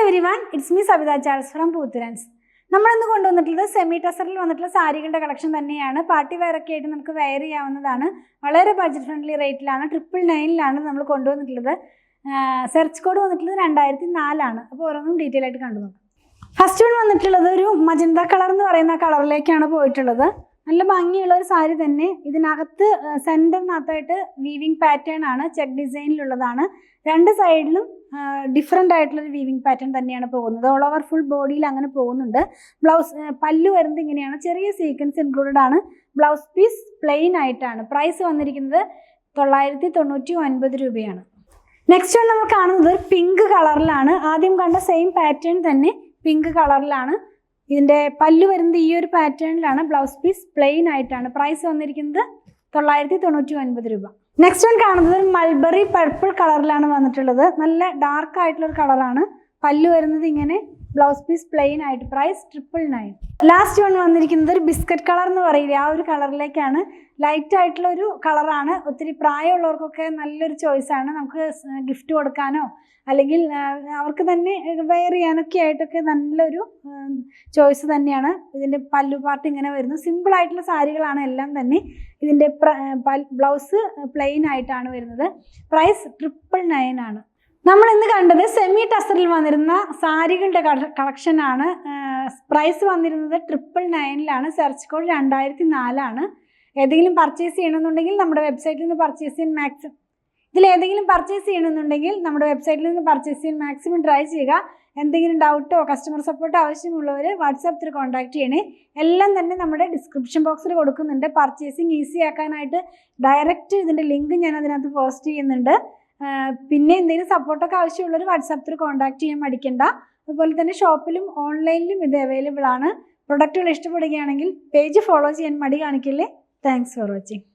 everyone, it's me Savitha Charles from Poothurans. നമ്മൾ ഇന്ന് കൊണ്ടുവന്നിട്ടുള്ളത് സെമി ടസറിൽ വന്നിട്ടുള്ള സാരികളുടെ കളക്ഷൻ തന്നെയാണ്. പാർട്ടി വെയർ ഒക്കെ ആയിട്ട് നമുക്ക് വെയർ ചെയ്യാവുന്നതാണ്. വളരെ ബഡ്ജറ്റ് ഫ്രണ്ട്ലി റേറ്റിലാണ് 999 നമ്മൾ കൊണ്ടുവന്നിട്ടുള്ളത്. സെർച്ച് കോഡ് വന്നിട്ടുള്ളത് 2004 ആണ്. അപ്പോൾ ഓരോന്നും ഡീറ്റെയിൽ ആയിട്ട് കണ്ടു നോക്കാം. ഫസ്റ്റ് വൺ വന്നിട്ടുള്ളത് ഒരു മജന്ത കളർ എന്ന് പറയുന്ന കളറിലേക്കാണ് പോയിട്ടുള്ളത്. നല്ല ഭംഗിയുള്ള ഒരു സാരി തന്നെ. ഇതിനകത്ത് സെൻറ്ററിനകത്തായിട്ട് വീവിങ് പാറ്റേൺ ആണ്, ചെക്ക് ഡിസൈനിലുള്ളതാണ്. രണ്ട് സൈഡിലും ഡിഫറെൻ്റ് ആയിട്ടുള്ളൊരു വീവിങ് പാറ്റേൺ തന്നെയാണ് പോകുന്നത്. ഓൾ ഓവർ ഫുൾ ബോഡിയിൽ അങ്ങനെ പോകുന്നുണ്ട്. ബ്ലൗസ് പല്ലു വരുന്നത് ഇങ്ങനെയാണ്, ചെറിയ സീക്വൻസ് ഇൻക്ലൂഡഡ് ആണ്. ബ്ലൗസ് പീസ് പ്ലെയിൻ ആയിട്ടാണ്. പ്രൈസ് വന്നിരിക്കുന്നത് 999 രൂപയാണ്. നെക്സ്റ്റ് നമ്മൾ കാണുന്നത് ഒരു പിങ്ക് കളറിലാണ്. ആദ്യം കണ്ട സെയിം പാറ്റേൺ തന്നെ പിങ്ക് കളറിലാണ്. ഇതിൻ്റെ പല്ലു വരുന്നത് ഈ ഒരു പാറ്റേണിലാണ്. ബ്ലൗസ് പീസ് പ്ലെയിൻ ആയിട്ടാണ്. പ്രൈസ് വന്നിരിക്കുന്നത് 999 രൂപ. നെക്സ്റ്റ് വൺ കാണുന്നത് ഒരു മൾബറി പർപ്പിൾ കളറിലാണ് വന്നിട്ടുള്ളത്. നല്ല ഡാർക്ക് ആയിട്ടുള്ളൊരു കളറാണ്. പല്ലു വരുന്നത് ഇങ്ങനെ, ബ്ലൗസ് പീസ് പ്ലെയിൻ ആയിട്ട്. പ്രൈസ് 999. ലാസ്റ്റ് വൺ വന്നിരിക്കുന്നത് ഒരു ബിസ്ക്കറ്റ് കളർ എന്ന് പറയില്ലേ, ആ ഒരു കളറിലേക്കാണ്. ലൈറ്റ് ആയിട്ടുള്ള ഒരു കളറാണ്. ഒത്തിരി പ്രായമുള്ളവർക്കൊക്കെ നല്ലൊരു ചോയ്സാണ്. നമുക്ക് ഗിഫ്റ്റ് കൊടുക്കാനോ അല്ലെങ്കിൽ അവർക്ക് തന്നെ വെയർ ചെയ്യാനൊക്കെ ആയിട്ടൊക്കെ നല്ലൊരു ചോയ്സ് തന്നെയാണ്. ഇതിൻ്റെ പല്ലു പാർട്ട് ഇങ്ങനെ വരുന്നു. സിമ്പിൾ ആയിട്ടുള്ള സാരികളാണ് എല്ലാം തന്നെ. ഇതിൻ്റെ ബ്ലൗസ് പ്ലെയിൻ ആയിട്ടാണ് വരുന്നത്. പ്രൈസ് 999 ആണ്. നമ്മൾ ഇന്ന് കണ്ടത് സെമി ടസറിൽ വന്നിരുന്ന സാരികളുടെ കളക്ഷനാണ്. പ്രൈസ് വന്നിരുന്നത് 999. സെർച്ച് കോഡ് 2004 ആണ്. ഏതെങ്കിലും പർച്ചേസ് ചെയ്യണമെന്നുണ്ടെങ്കിൽ നമ്മുടെ വെബ്സൈറ്റിൽ നിന്ന് പർച്ചേസ് ചെയ്യാൻ ഇതിലേതെങ്കിലും പർച്ചേസ് ചെയ്യണമെന്നുണ്ടെങ്കിൽ നമ്മുടെ വെബ്സൈറ്റിൽ നിന്ന് പർച്ചേസ് ചെയ്യാൻ മാക്സിമം ട്രൈ ചെയ്യുക. എന്തെങ്കിലും ഡൗട്ടോ കസ്റ്റമർ സപ്പോർട്ടോ ആവശ്യമുള്ളവർ വാട്സാപ്പ് ത്രൂ കോൺടാക്ട് ചെയ്യണേ. എല്ലാം തന്നെ നമ്മുടെ ഡിസ്ക്രിപ്ഷൻ ബോക്സിൽ കൊടുക്കുന്നുണ്ട്. പർച്ചേസിങ് ഈസി ആക്കാനായിട്ട് ഡയറക്റ്റ് ഇതിൻ്റെ ലിങ്ക് ഞാൻ അതിനകത്ത് പോസ്റ്റ് ചെയ്യുന്നുണ്ട്. പിന്നെ എന്തെങ്കിലും സപ്പോർട്ടൊക്കെ ആവശ്യമുള്ളവർ വാട്സാപ്പ് ത്രൂ കോൺടാക്ട് ചെയ്യാൻ മടിക്കണ്ട. അതുപോലെ തന്നെ ഷോപ്പിലും ഓൺലൈനിലും ഇത് അവൈലബിൾ ആണ്. പ്രൊഡക്റ്റുകൾ ഇഷ്ടപ്പെടുകയാണെങ്കിൽ പേജ് ഫോളോ ചെയ്യാൻ മടി കാണിക്കില്ലേ. Thanks for watching.